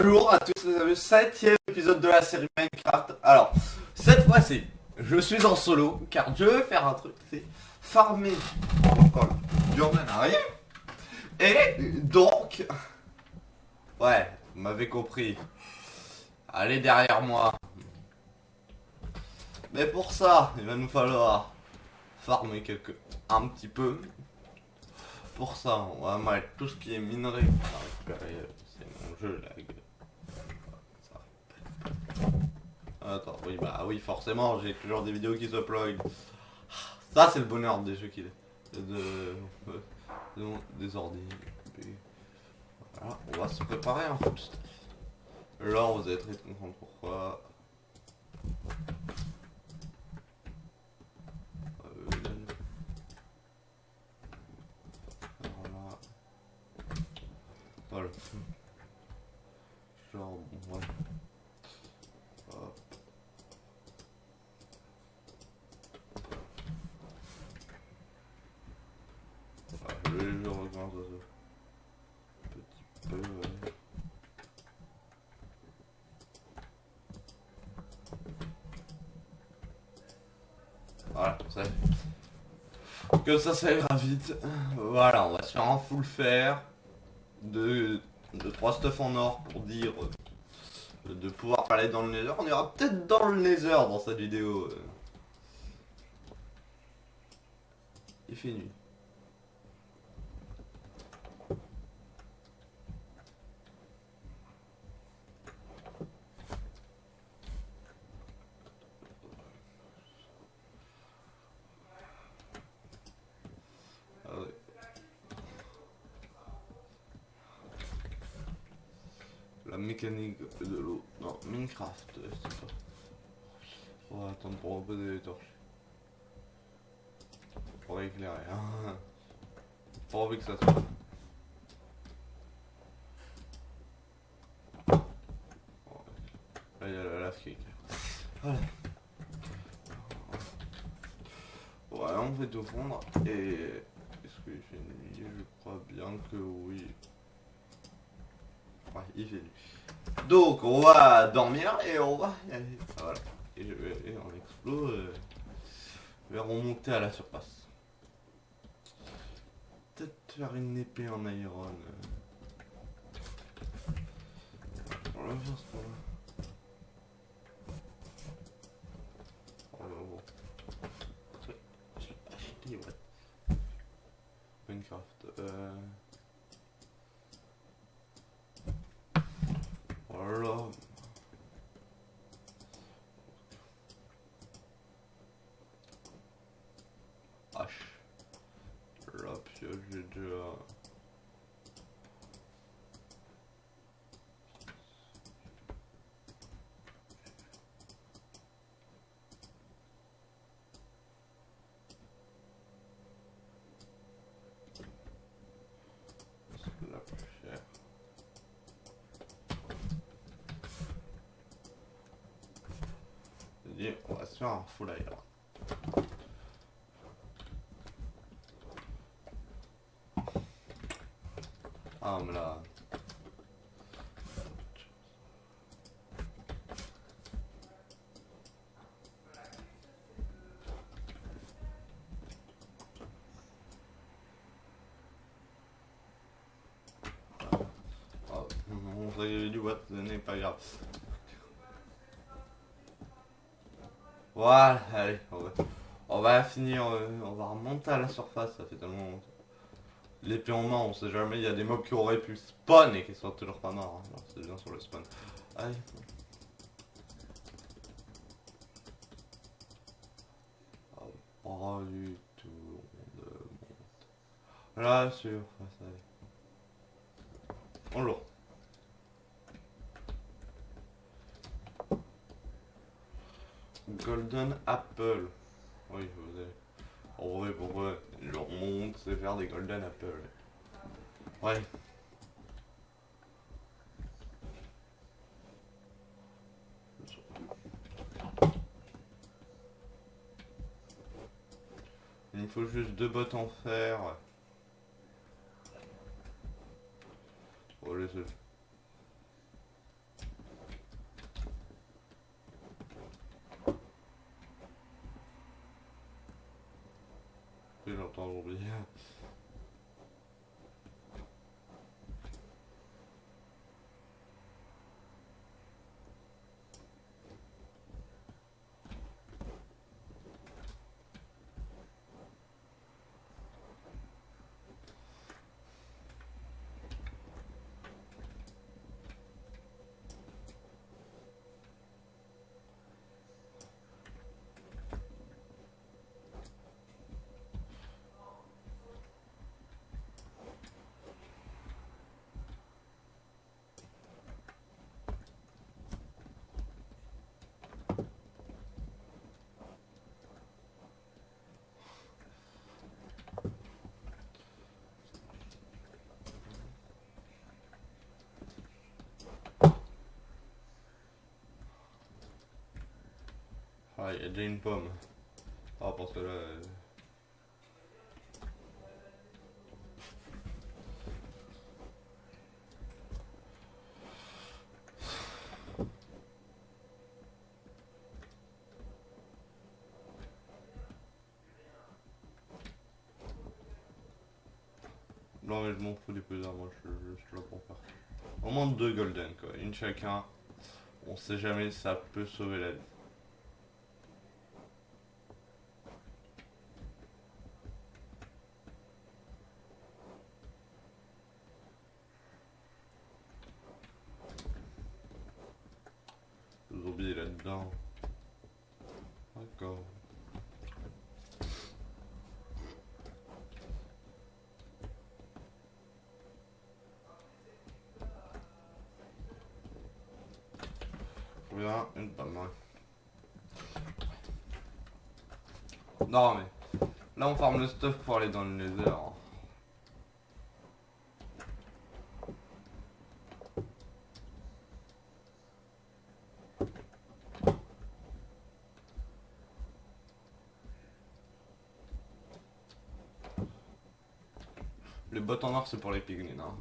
Bonjour à tous les amis, 7ème épisode de la série Minecraft. Alors, cette fois-ci, je suis en solo car je veux faire un truc, c'est farmer quand le Durman arrive. Et donc, ouais, vous m'avez compris. Allez derrière moi. Mais pour ça, il va nous falloir farmer un petit peu. Pour ça, on va mettre tout ce qui est minerai. On va récupérer, c'est mon jeu lag. Attends, oui, bah oui, forcément, j'ai toujours des vidéos qui s'uploadent. Ça, c'est le bonheur des jeux qu'il est. Des ordi. Voilà, on va se préparer en fait. Là, vous allez très comprendre pourquoi. Voilà. Voilà. Genre, bon, ouais. Hop. Je regarde un petit peu. Ouais. Voilà, ça ira vite. Voilà, on va se faire un full fer de 3 stuff en or pour dire de pouvoir aller dans le nether. On ira peut-être dans le nether dans cette vidéo. Il fait nuit. La mécanique de l'eau dans Minecraft, c'est pas. On va attendre pour reposer les torches. Pour éclairer, hein. Pas envie que ça soit. Là, il y a la lave qui éclaire. Voilà. Ouais, on fait tout fondre. Et est-ce qu'il fait nuit? Je crois bien que oui. Ouais, il fait nuit. Donc, on va dormir et on va y aller. Voilà. Et on explose. Je vais remonter à la surface. Peut-être faire une épée en iron. On va faire ce qu'on a. Oh, j'ai acheté, ouais. Minecraft. Voilà. H. La pioche, j'ai déjà. C'est la plus chère. J'ai dit, on va se faire un full iron. Ah, mais là. Oh, on dirait du what, ce n'est pas grave. Voilà, allez, on va finir, on va remonter à la surface, ça fait tellement longtemps. L'épée en main, on sait jamais, il y a des mobs qui auraient pu spawn et qui sont toujours pas morts. Hein. C'est bien sur le spawn. Allez. Pas du tout, on monte. La surface, allez. Bonjour. Golden Apple. Oui, vous avez. En vrai, pourquoi je remonte, c'est faire des Golden Apple. Ouais. Il me faut juste 2 bottes en fer. Oh, laissez. Ah, il y a déjà une pomme. Ah, parce que là. Non, mais je m'en fous des peseurs, moi je suis là pour faire. Au moins deux golden, quoi. Une chacun. On sait jamais, ça peut sauver la vie. Le zombie est là-dedans. D'accord. Bien, une pomme. Non, mais. Là, on farme le stuff pour aller dans le nether. Les bottes en or, c'est pour les piglins. Hein.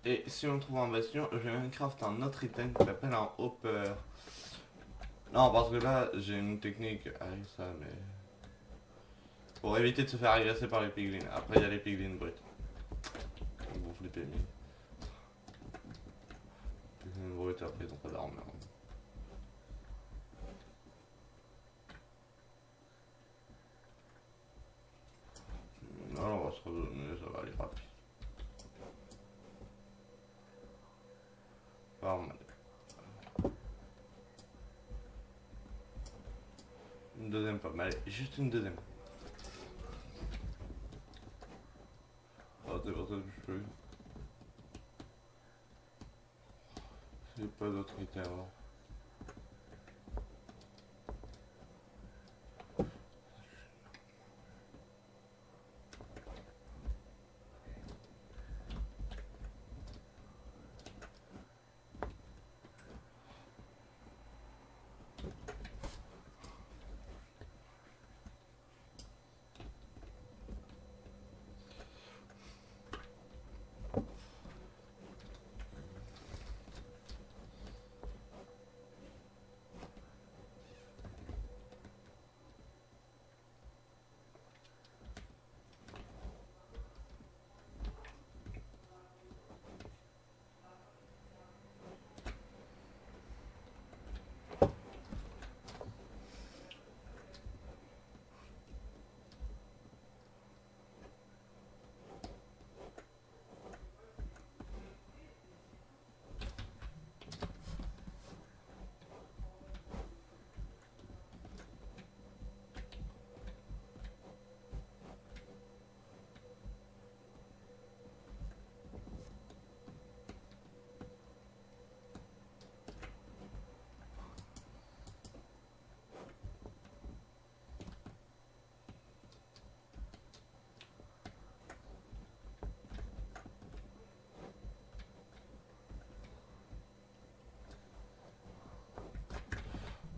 Et si on trouve un bastion, je vais même craft un autre item qui s'appelle un hopper. Non, parce que là, j'ai une technique avec ça, mais. Pour éviter de se faire agresser par les piglins. Après, il y a les piglins bruts. Vous flippez, mais. Les piglins bruts, après, ils ont pas d'armure. Non, on va se redonner, ça va aller rapide. Pas mal. Une deuxième pomme, allez, juste une deuxième. Ah, c'est pour ça que je peux. J'ai pas d'autre item alors.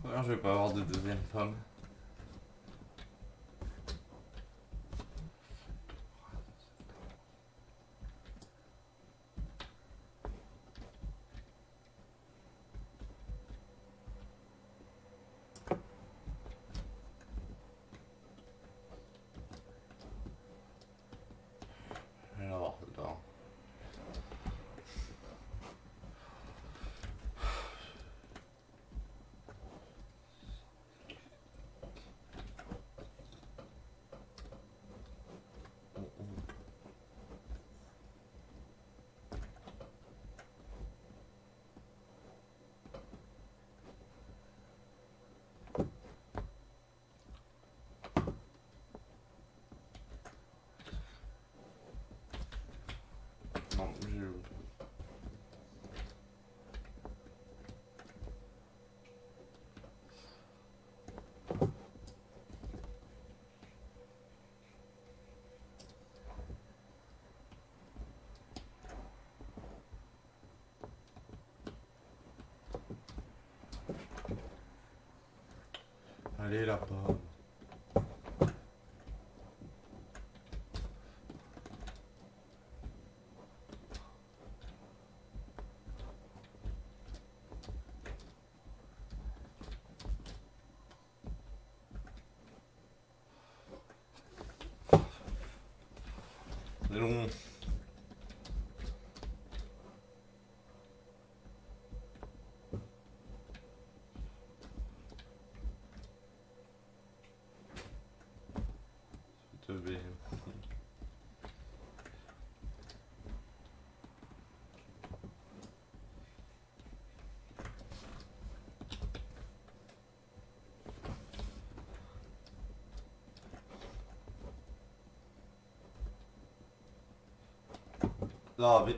Alors, je vais pas avoir de deuxième pomme. Alors, dedans. Allez là-bas. C'est long. Je vais... Non mais...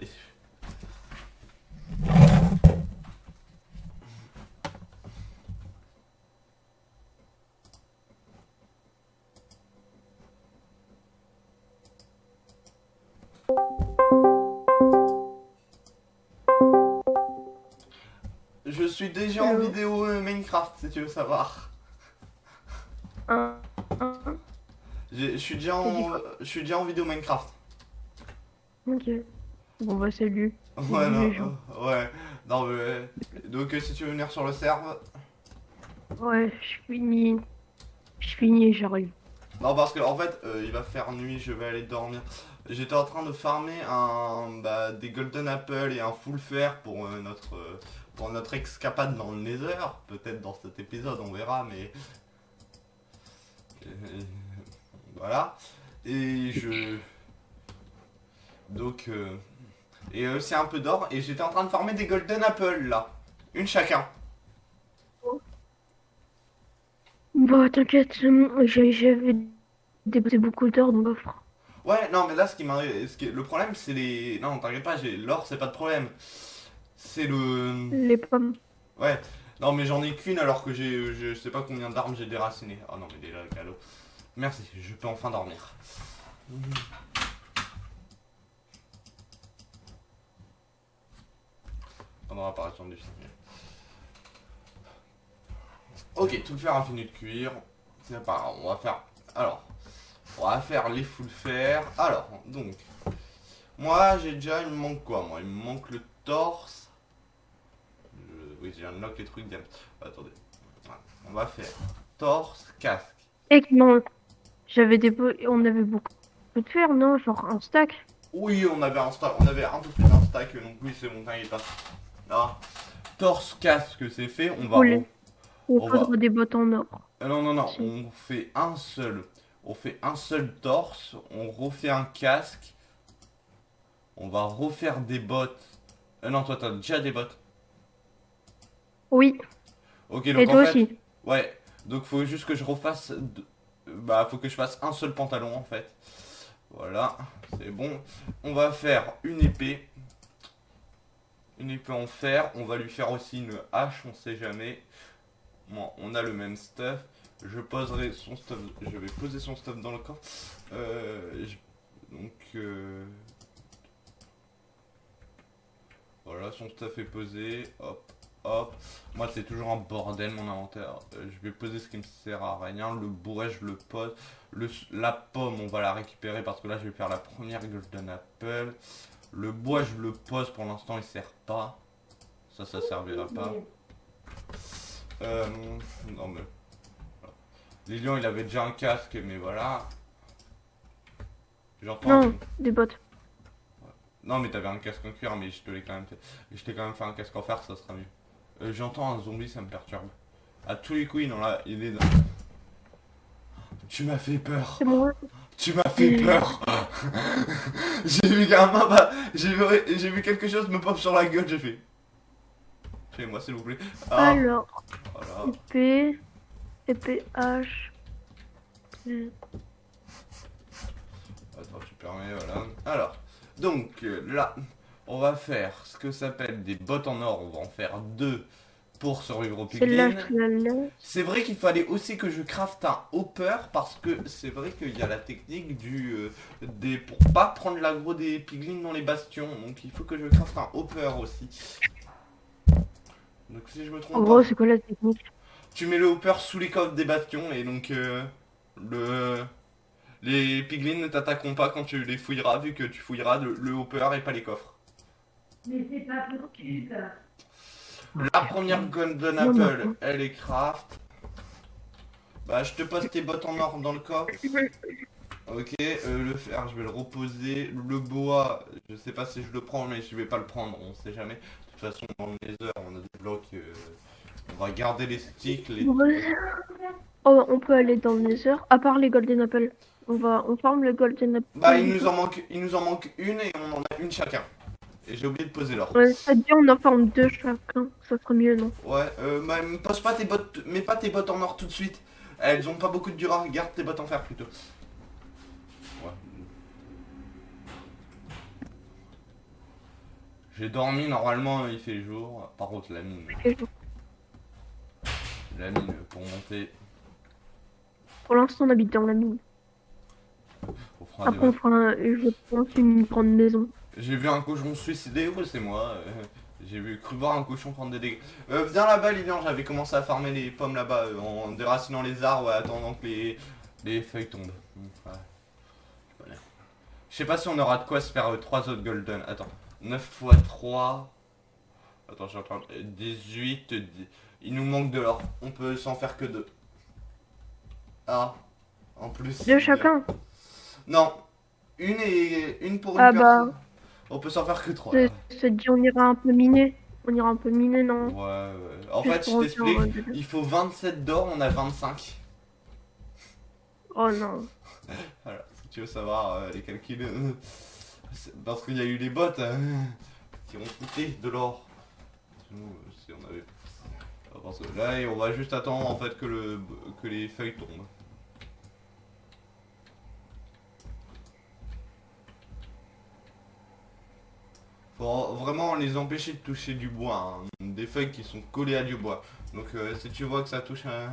Je suis déjà en vidéo Minecraft si tu veux savoir. Je suis déjà en vidéo Minecraft. Ok. Bon bah salut. Ouais, non, ouais. Non, mais... Donc si tu veux venir sur le serve... Ouais, je finis et j'arrive. Non, parce que en fait, il va faire nuit, je vais aller dormir. J'étais en train de farmer des Golden Apple et un Full Fer pour notre escapade dans le Nether. Peut-être dans cet épisode, on verra, mais... voilà. Et je... Donc... Et aussi un peu d'or, et j'étais en train de farmer des Golden Apple, là. Une chacun. Bah t'inquiète, j'avais déposé beaucoup d'or dans l'offre. Ouais, non, mais là, le problème, c'est les... Non, t'inquiète pas, l'or, c'est pas de problème. C'est le... Les pommes. Ouais. Non, mais j'en ai qu'une alors que je sais pas combien d'armes j'ai déracinées. Oh non, mais déjà, le galop. Merci, je peux enfin dormir. Pendant l'apparition du film. Ok, tout le fer a fini de cuire. C'est pas grave, on va faire... Alors, on va faire les full fer. Alors, donc... Moi, il me manque quoi, moi? Il me manque le torse. Oui, j'ai unlock les trucs diamant. Attendez. Voilà. On va faire torse, casque. Et non, on avait beaucoup de fer, non? Genre un stack. Oui, on avait un peu plus d'un stack, donc oui, c'est bon, t'inquiète pas. Ah, torse, casque, c'est fait. Il On va... faudra des bottes en or. Non, Si. on fait un seul. On fait un seul torse, on refait un casque. On va refaire des bottes. Non, toi, t'as déjà des bottes. Oui, Ok, et donc toi en fait... aussi. Ouais, donc faut juste que je refasse... faut que je fasse un seul pantalon, en fait. Voilà, c'est bon. On va faire une épée. Une épée en fer. On va lui faire aussi une hache, on sait jamais. Bon, on a le même stuff. Je poserai son stuff. Je vais poser son stuff dans le coffre. Donc... Voilà, son stuff est posé. Hop, hop. Moi, c'est toujours un bordel, mon inventaire. Je vais poser ce qui me sert à rien. Le bourret, je le pose. La pomme, on va la récupérer parce que là, je vais faire la première Golden Apple. Le bois, je le pose. Pour l'instant, il sert pas. Ça servira pas. Non, mais... Voilà. Lilian, il avait déjà un casque, mais voilà. J'entends... Non, des bottes. Non, mais t'avais un casque en cuir, mais je te l'ai quand même fait. Je t'ai quand même fait un casque en fer, ça sera mieux. J'entends un zombie, ça me perturbe. À tous les coups, il est dans... Tu m'as fait peur. C'est moi. Tu m'as fait peur. J'ai vu qu'un j'ai vu quelque chose me pop sur la gueule, j'ai fait. Fais-moi s'il vous plaît. Ah, Alors, voilà. épée H. Attends, tu permets, voilà. Alors, donc là, on va faire ce que s'appelle des bottes en or. On va en faire 2 pour survivre au Celle-là, piglin. je te la laisse. C'est vrai qu'il fallait aussi que je crafte un hopper parce que c'est vrai qu'il y a la technique pour pas prendre l'aggro des piglins dans les bastions. Donc il faut que je crafte un hopper aussi. Donc si je me trompe En gros, pas, c'est quoi la technique? tu mets le hopper sous les coffres des bastions et donc le les piglins ne t'attaqueront pas quand tu les fouilleras vu que tu fouilleras le hopper et pas les coffres. Mais c'est pas possible. La première Golden Non, Apple, non. elle est craft. Bah je te pose tes bottes en or dans le coffre. Ok, le fer, je vais le reposer. Le bois, je sais pas si je le prends, mais je vais pas le prendre, on sait jamais. De toute façon, dans le Nether, on a des blocs. On va garder les sticks. Ouais. Oh, on peut aller dans le Nether, à part les Golden Apple. On farme le Golden Apple. Bah, il nous en manque une et on en a une chacun. Et j'ai oublié de poser l'or. Ouais, ça dit on en forme deux chacun. Ça serait mieux, non? Ouais, bah, pose pas tes bottes, mets pas tes bottes en or tout de suite. Elles ont pas beaucoup de durable, garde tes bottes en fer plutôt. Ouais. J'ai dormi, normalement il fait jour. Par contre, la mine. La mine pour monter. Pour l'instant, on habite dans la mine. On fera des Après, on fera, je pense, une grande maison. J'ai vu un cochon se suicider, ouais, c'est moi. J'ai cru voir un cochon prendre des dégâts. Viens là-bas, Lilian, j'avais commencé à farmer les pommes là-bas en déracinant les arbres, attendant que les feuilles tombent. Ouais. Je sais pas si on aura de quoi se faire 3 autres golden. Attends, 9 x 3. Attends, je suis en train de... 18. Il nous manque de l'or. On peut s'en faire que 2. Ah, en plus. Deux chacun. Non, une pour une Ah personne. bah, On peut s'en faire que 3. ça dit on ira un peu miner. On ira un peu miner, non? Ouais, ouais. En Juste fait, je pour t'explique. refaire, Il faut 27 d'or, on a 25. Oh non. Voilà, si tu veux savoir les calculs. Parce qu'il y a eu les bots qui ont coûté de l'or. Sinon, si on avait. Parce que là, on va juste attendre en fait que les feuilles tombent. Faut vraiment les empêcher de toucher du bois, hein. Des feuilles qui sont collées à du bois. Donc si tu vois que ça touche un...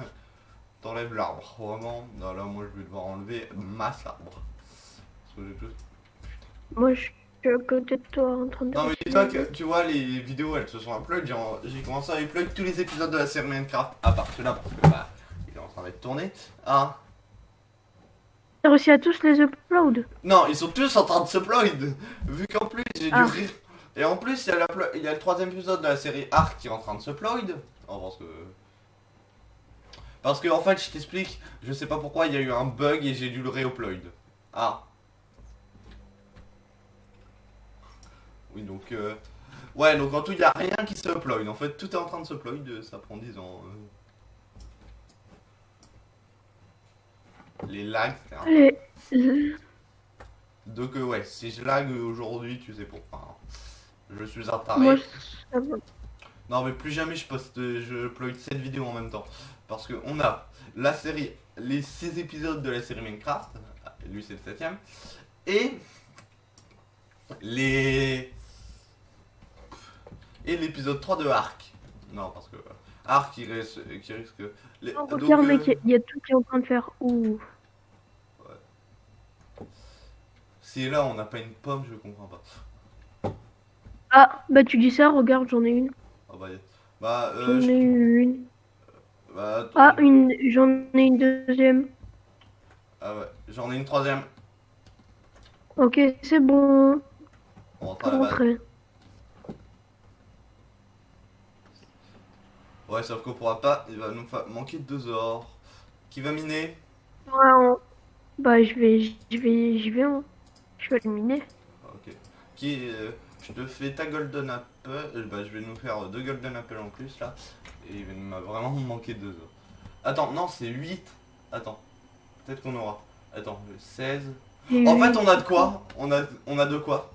T'enlèves l'arbre, vraiment. Non, là, moi, je vais devoir enlever masse arbre. Parce que j'ai tout... Moi, je suis à côté de toi en train de... Non, mais dis-toi que, tu vois, les vidéos, elles se sont upload. J'ai commencé à upload tous les épisodes de la série Minecraft, à part celui-là, parce que, bah, il est en train d'être tourné. Ah. T'as réussi à tous les uploads? Non, ils sont tous en train de s'upload. Vu qu'en plus, j'ai dû Ah. rire. Et en plus, il y a le 3ème épisode de la série Ark qui est en train de s'upload. Oh, parce que en fait, je t'explique, je sais pas pourquoi il y a eu un bug et j'ai dû le réupload. Ah. Oui, donc ouais, donc en tout, il n'y a rien qui se upload. En fait, tout est en train de se upload, ça prend 10 ans. Les lags, c'est un... Allez. Donc ouais, si je lag aujourd'hui, tu sais pourquoi. Je suis un Moi, taré. ça va. Non, mais plus jamais je upload 7 vidéos en même temps. Parce que on a la série, les 6 épisodes de la série Minecraft, lui c'est le 7ème, et l'épisode 3 de Ark. Non, parce que Ark qui risque... Oh, regarde, mec, il y a tout qui est en train de faire. Ouh. Si là on n'a pas une pomme, je comprends pas. Ah, bah tu dis ça, regarde, j'en ai une. Ah bah, J'en ai une. bah, attends, Ah, j'en ai une deuxième. Ah ouais, j'en ai une 3ème. Ok, c'est bon. On rentre Pour à la base. rentrer. Ouais, sauf qu'on pourra pas, il va nous manquer de 2 ors. Qui va miner? Ouais, bah je vais, hein. Je vais éliminer. Ok. Je te fais ta golden apple. Bah, je vais nous faire 2 golden apple en plus là. Et il va vraiment me manquer 2 ors. Attends, non, c'est 8. Attends. Peut-être qu'on aura. Attends, 16. En fait, on a de quoi? On a de quoi?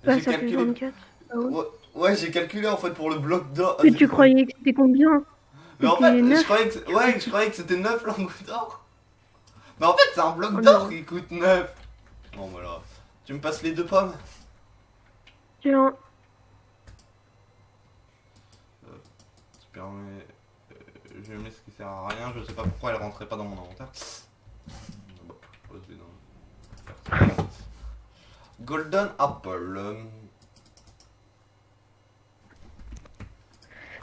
Bah, J'ai ça fait calculé. 24. Ah ouais. Ouais, j'ai calculé en fait pour le bloc d'or. Mais tu croyais que c'était combien? Mais en fait, C'était je 9? croyais que c'était 9 lingots d'or. Mais en fait, c'est un bloc Oh d'or non. qui coûte 9. Bon, voilà. Tu me passes les 2 pommes? Tiens. Tu permets. Je mets ce qui sert à rien. Je sais pas pourquoi elle rentrait pas dans mon inventaire. Bon, je vais faire ça. Golden Apple.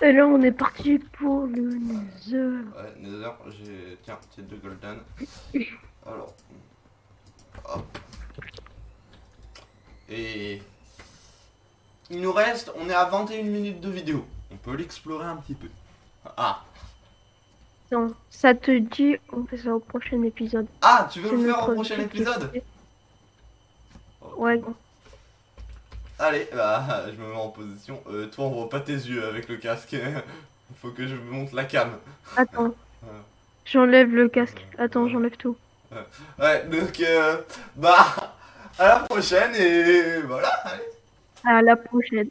Et là, on est parti pour le Nether. Ouais, Nether, tiens, c'est 2 golden. Alors. Hop. Et. Il nous reste. On est à 21 minutes de vidéo. On peut l'explorer un petit peu. Ah. Non, ça te dit, on fait ça au prochain épisode. Ah, tu veux C'est le faire notre au prochain objectif. épisode? Ouais. Allez, bah, je me mets en position. Toi, on voit pas tes yeux avec le casque. Faut que je monte la cam. Attends. J'enlève le casque. Attends, j'enlève tout. Ouais, donc, bah, à la prochaine et voilà. Allez. À la prochaine.